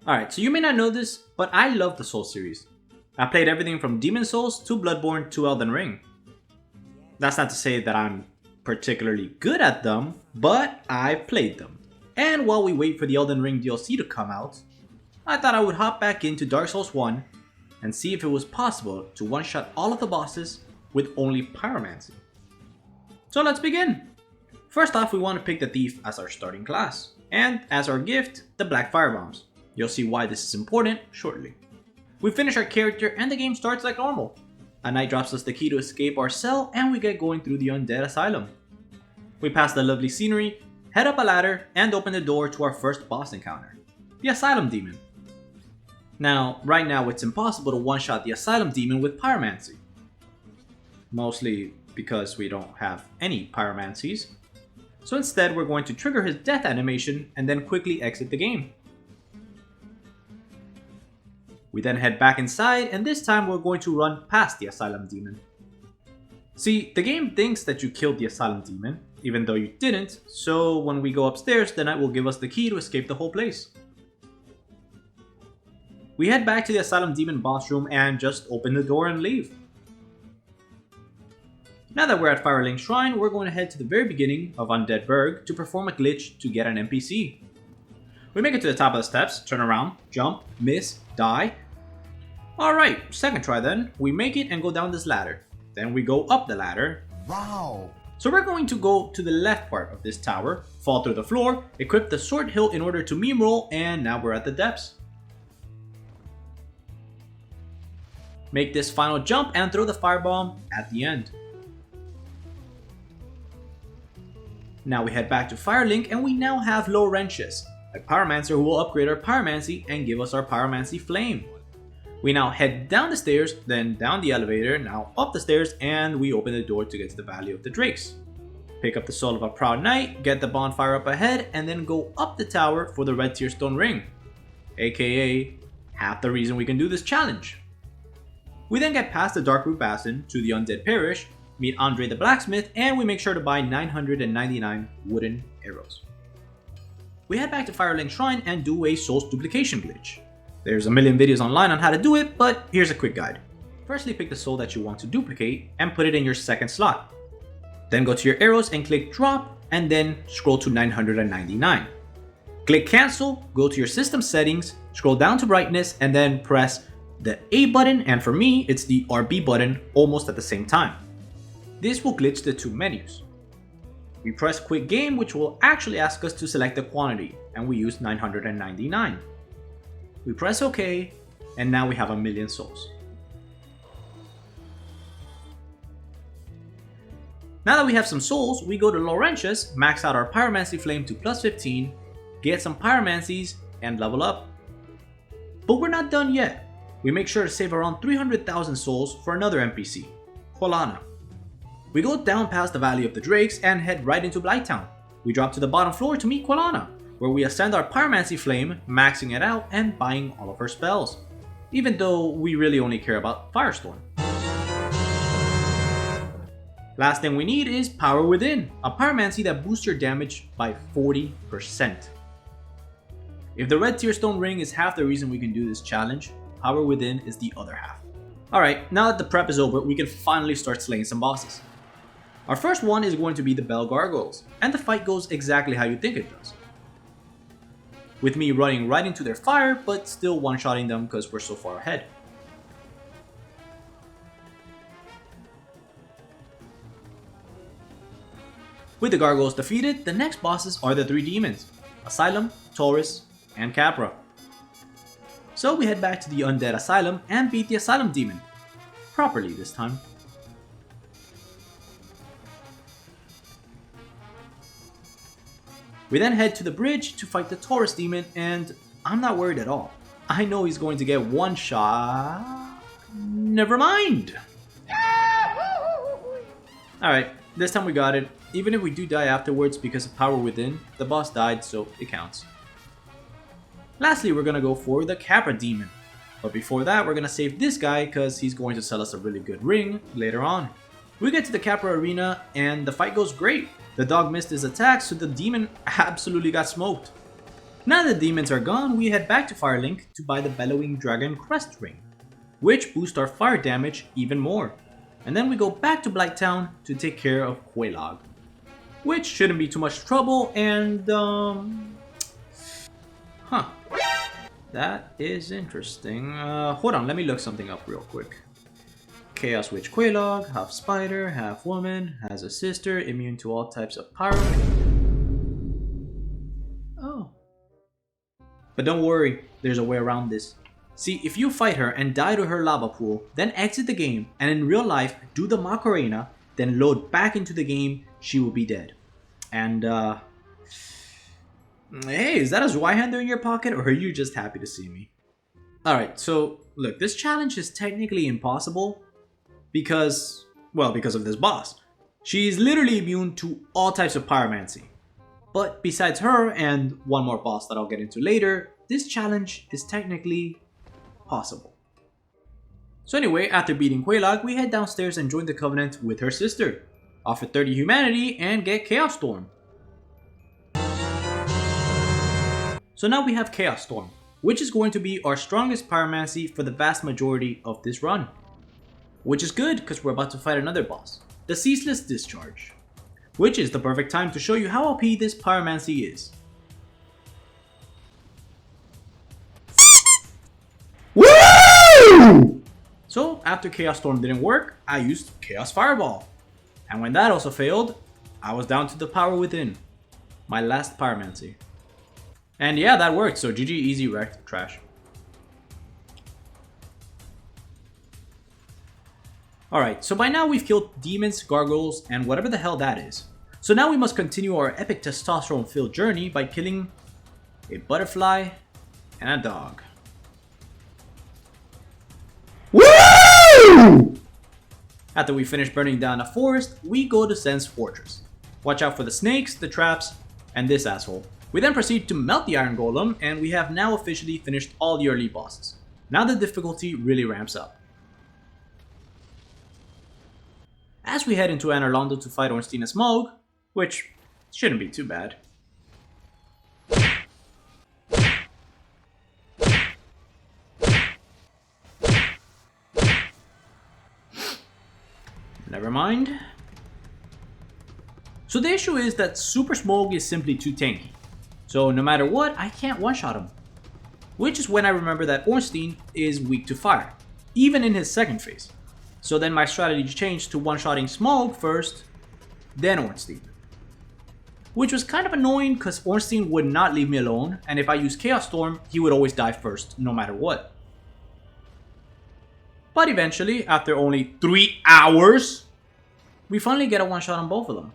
Alright, so you may not know this, but I love the Souls series. I played everything from Demon Souls to Bloodborne to Elden Ring. That's not to say that I'm particularly good at them, but I played them. And while we wait for the Elden Ring DLC to come out, I thought I would hop back into Dark Souls 1 and see if it was possible to one-shot all of the bosses with only Pyromancy. So let's begin! First off, we want to pick the Thief as our starting class, and as our gift, the Black Firebombs. You'll see why this is important shortly. We finish our character and the game starts like normal. A knight drops us the key to escape our cell and we get going through the undead asylum. We pass the lovely scenery, head up a ladder, and open the door to our first boss encounter, the Asylum Demon. Now, right now it's impossible to one-shot the Asylum Demon with Pyromancy. Mostly because we don't have any Pyromancies. So instead we're going to trigger his death animation and then quickly exit the game. We then head back inside, and this time we're going to run past the Asylum Demon. See, the game thinks that you killed the Asylum Demon, even though you didn't, so when we go upstairs, the knight will give us the key to escape the whole place. We head back to the Asylum Demon boss room and just open the door and leave. Now that we're at Firelink Shrine, we're going to head to the very beginning of Undead Burg to perform a glitch to get an NPC. We make it to the top of the steps, turn around, jump, miss, die. Alright, second try then. We make it and go down this ladder. Then we go up the ladder. Wow! So we're going to go to the left part of this tower, fall through the floor, equip the sword hilt in order to meme roll, and now we're at the depths. Make this final jump and throw the firebomb at the end. Now we head back to Firelink and we now have low wrenches, a pyromancer who will upgrade our pyromancy and give us our pyromancy flame. We now head down the stairs, then down the elevator, now up the stairs, and we open the door to get to the Valley of the Drakes. Pick up the soul of a proud knight, get the bonfire up ahead, and then go up the tower for the red tearstone ring, aka half the reason we can do this challenge. We then get past the Darkroot Bastion to the Undead Parish, meet Andre the Blacksmith, and we make sure to buy 999 wooden arrows. We head back to Firelink Shrine and do a Souls duplication glitch. There's a million videos online on how to do it, but here's a quick guide. Firstly, pick the soul that you want to duplicate and put it in your second slot. Then go to your arrows and click drop, and then scroll to 999. Click cancel, go to your system settings, scroll down to brightness, and then press the A button, and for me, it's the RB button almost at the same time. This will glitch the two menus. We press quick game, which will actually ask us to select the quantity, and we use 999. We press OK, and now we have a million souls. Now that we have some souls, we go to Laurentius, max out our Pyromancy Flame to plus 15, get some Pyromancies, and level up. But we're not done yet. We make sure to save around 300,000 souls for another NPC, Kolana. We go down past the Valley of the Drakes and head right into Blighttown. We drop to the bottom floor to meet Kolana, where we ascend our Pyromancy Flame, maxing it out and buying all of her spells, even though we really only care about Firestorm. Last thing we need is Power Within, a Pyromancy that boosts your damage by 40%. If the red tearstone ring is half the reason we can do this challenge, Power Within is the other half. Alright, now that the prep is over, we can finally start slaying some bosses. Our first one is going to be the Bell Gargoyles, and the fight goes exactly how you think it does. With me running right into their fire, but still one-shotting them because we're so far ahead. With the Gargoyles defeated, the next bosses are the three demons, Asylum, Taurus, and Capra. So we head back to the Undead Asylum and beat the Asylum Demon. Properly this time. We then head to the bridge to fight the Taurus Demon, and I'm not worried at all. I know he's going to get one shot. Never mind! Alright, this time we got it. Even if we do die afterwards because of Power Within, the boss died, so it counts. Lastly, we're gonna go for the Capra Demon. But before that, we're gonna save this guy because he's going to sell us a really good ring later on. We get to the Capra Arena and the fight goes great. The dog missed his attack, so the demon absolutely got smoked. Now that the demons are gone, we head back to Firelink to buy the Bellowing Dragon Crest Ring, which boosts our fire damage even more. And then we go back to Blighttown to take care of Quelaag, which shouldn't be too much trouble, and that is interesting. Hold on, let me look something up real quick. Chaos Witch Quelaag, half spider, half woman, has a sister, immune to all types of pyro. Oh. But don't worry, there's a way around this. See, if you fight her and die to her lava pool, then exit the game, and in real life, do the Macarena, then load back into the game, she will be dead. And, hey, is that a Zweihander in your pocket, or are you just happy to see me? Alright, so, look, this challenge is technically impossible, because of this boss. She's literally immune to all types of pyromancy. But besides her, and one more boss that I'll get into later, this challenge is technically possible. So anyway, after beating Quelaag, we head downstairs and join the Covenant with her sister, offer 30 humanity, and get Chaos Storm. So now we have Chaos Storm, which is going to be our strongest pyromancy for the vast majority of this run. Which is good, because we're about to fight another boss, the Ceaseless Discharge, which is the perfect time to show you how OP this pyromancy is. Woo! So after Chaos Storm didn't work, I used Chaos Fireball. And when that also failed, I was down to the power within, my last pyromancy. And yeah, that worked, so GG, easy wrecked, trash. Alright, so by now we've killed demons, gargoyles, and whatever the hell that is. So now we must continue our epic testosterone-filled journey by killing a butterfly and a dog. Woo! After we finish burning down a forest, we go to Sen's fortress. Watch out for the snakes, the traps, and this asshole. We then proceed to melt the iron golem, and we have now officially finished all the early bosses. Now the difficulty really ramps up. As we head into Anor Londo to fight Ornstein and Smough, which shouldn't be too bad. Never mind. So the issue is that Super Smough is simply too tanky. So no matter what, I can't one-shot him. Which is when I remember that Ornstein is weak to fire, even in his second phase. So then my strategy changed to one-shotting Smough first, then Ornstein. Which was kind of annoying because Ornstein would not leave me alone, and if I used Chaos Storm, he would always die first, no matter what. But eventually, after only 3 hours, we finally get a one-shot on both of them.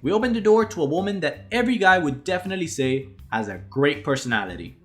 We open the door to a woman that every guy would definitely say has a great personality.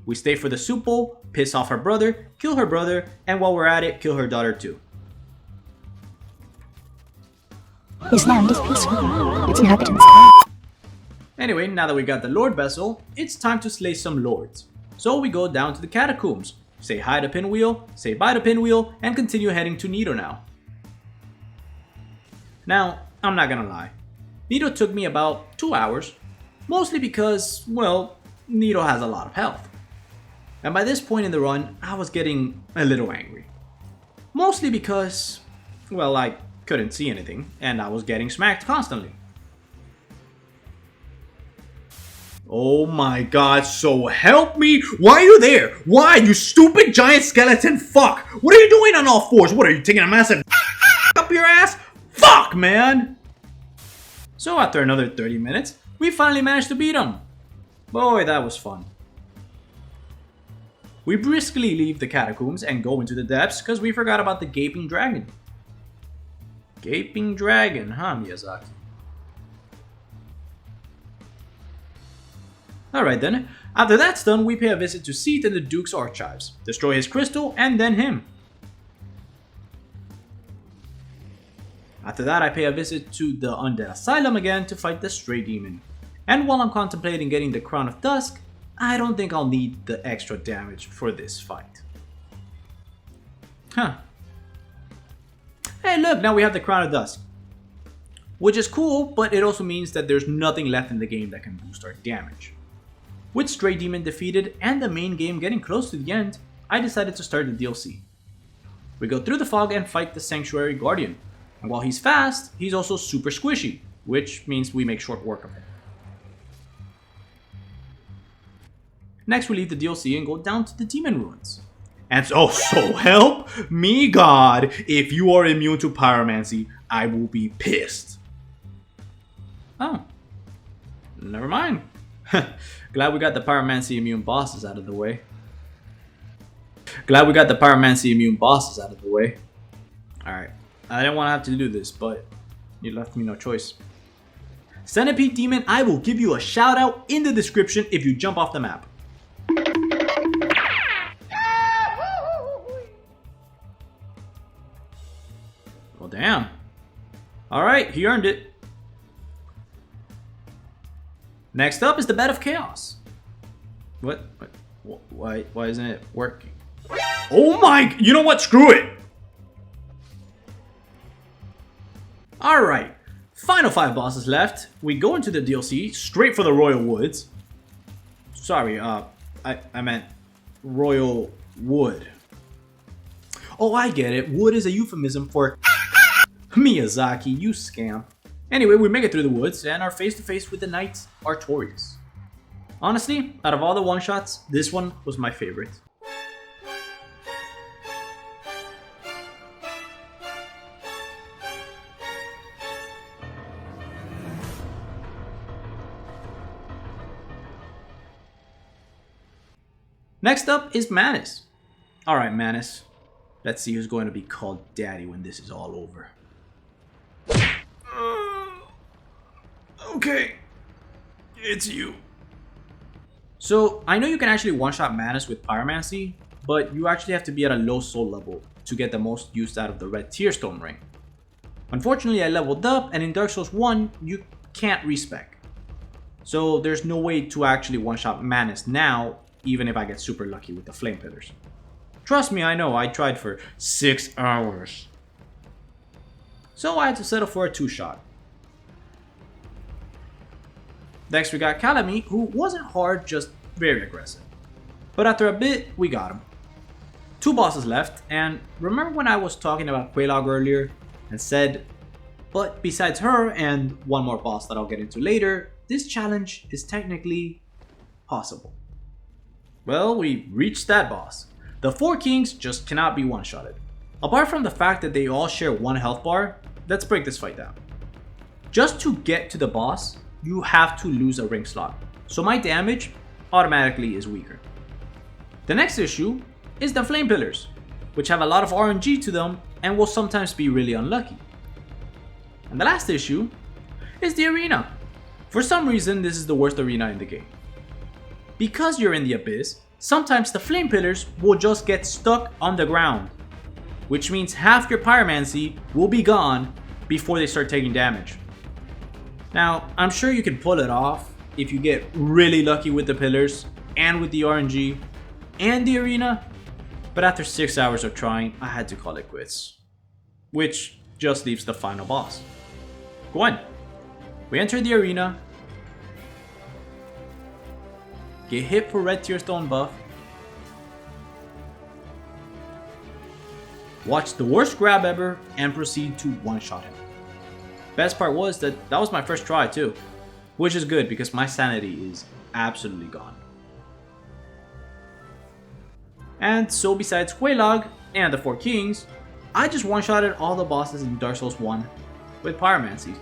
We stay for the soup bowl, piss off her brother, kill her brother, and while we're at it, kill her daughter too. This land is peaceful. Its inhabitants. Anyway, now that we got the Lord Vessel, it's time to slay some lords. So we go down to the catacombs, say hi to Pinwheel, say bye to Pinwheel, and continue heading to Nido now. Now, I'm not gonna lie. Nido took me about 2 hours, mostly because, well, Nido has a lot of health. And by this point in the run, I was getting a little angry. Mostly because, well, I couldn't see anything, and I was getting smacked constantly. Oh my god, so help me! Why are you there? Why, you stupid giant skeleton fuck? What are you doing on all fours? What, are you taking a massive up your ass? Fuck, man! So after another 30 minutes, we finally managed to beat him. Boy, that was fun. We briskly leave the catacombs and go into the depths because we forgot about the Gaping Dragon. Gaping Dragon, huh, Miyazaki? Alright then, after that's done, we pay a visit to Seath in the Duke's archives, destroy his crystal, and then him. After that, I pay a visit to the Undead Asylum again to fight the Stray Demon. And while I'm contemplating getting the Crown of Dusk, I don't think I'll need the extra damage for this fight. Huh. Hey look, now we have the Crown of Dusk. Which is cool, but it also means that there's nothing left in the game that can boost our damage. With Stray Demon defeated and the main game getting close to the end, I decided to start the DLC. We go through the fog and fight the Sanctuary Guardian. And while he's fast, he's also super squishy, which means we make short work of him. Next we leave the DLC and go down to the Demon Ruins. And so help me God, if you are immune to Pyromancy, I will be pissed. Oh, never mind. Glad we got the Pyromancy immune bosses out of the way. Alright, I didn't want to have to do this, but you left me no choice. Centipede Demon, I will give you a shout out in the description if you jump off the map. Well, damn. Alright, he earned it. Next up is the Bed of Chaos. What? Why isn't it working? Oh my, you know what? Screw it. Alright, final 5 bosses left. We go into the DLC straight for the Royal Woods. Sorry, I meant Royal Wood. Oh, I get it. Wood is a euphemism for Miyazaki, you scam. Anyway, we make it through the woods and are face to face with the knight Artorias. Honestly, out of all the one-shots, this one was my favorite. Next up is Manus. Alright, Manus. Let's see who's going to be called Daddy when this is all over. Okay. It's you. So, I know you can actually one-shot Manus with Pyromancy, but you actually have to be at a low soul level to get the most use out of the red Tearstone ring. Unfortunately, I leveled up, and in Dark Souls 1, you can't respec. So, there's no way to actually one-shot Manus now, even if I get super lucky with the Flame Pillars. Trust me, I know, I tried for 6 hours. So I had to settle for a 2-shot. Next we got Calamy, who wasn't hard, just very aggressive. But after a bit, we got him. 2 bosses left, and remember when I was talking about Quelaag earlier and said, but besides her and one more boss that I'll get into later, this challenge is technically possible. Well, we reached that boss. The 4 kings just cannot be one-shotted. Apart from the fact that they all share 1 health bar, let's break this fight down. Just to get to the boss, you have to lose a ring slot, so my damage automatically is weaker. The next issue is the Flame Pillars, which have a lot of RNG to them and will sometimes be really unlucky. And the last issue is the arena. For some reason, this is the worst arena in the game. Because you're in the abyss, sometimes the Flame Pillars will just get stuck on the ground, which means half your Pyromancy will be gone before they start taking damage. Now, I'm sure you can pull it off if you get really lucky with the pillars and with the RNG and the arena, but after 6 hours of trying, I had to call it quits. Which just leaves the final boss. Go on. We enter the arena, get hit for red Tearstone buff, watch the worst grab ever, and proceed to one-shot him. Best part was that was my first try too, which is good because my sanity is absolutely gone. And so besides Quelaag and the 4 kings, I just one-shotted all the bosses in Dark Souls 1 with Pyromancy.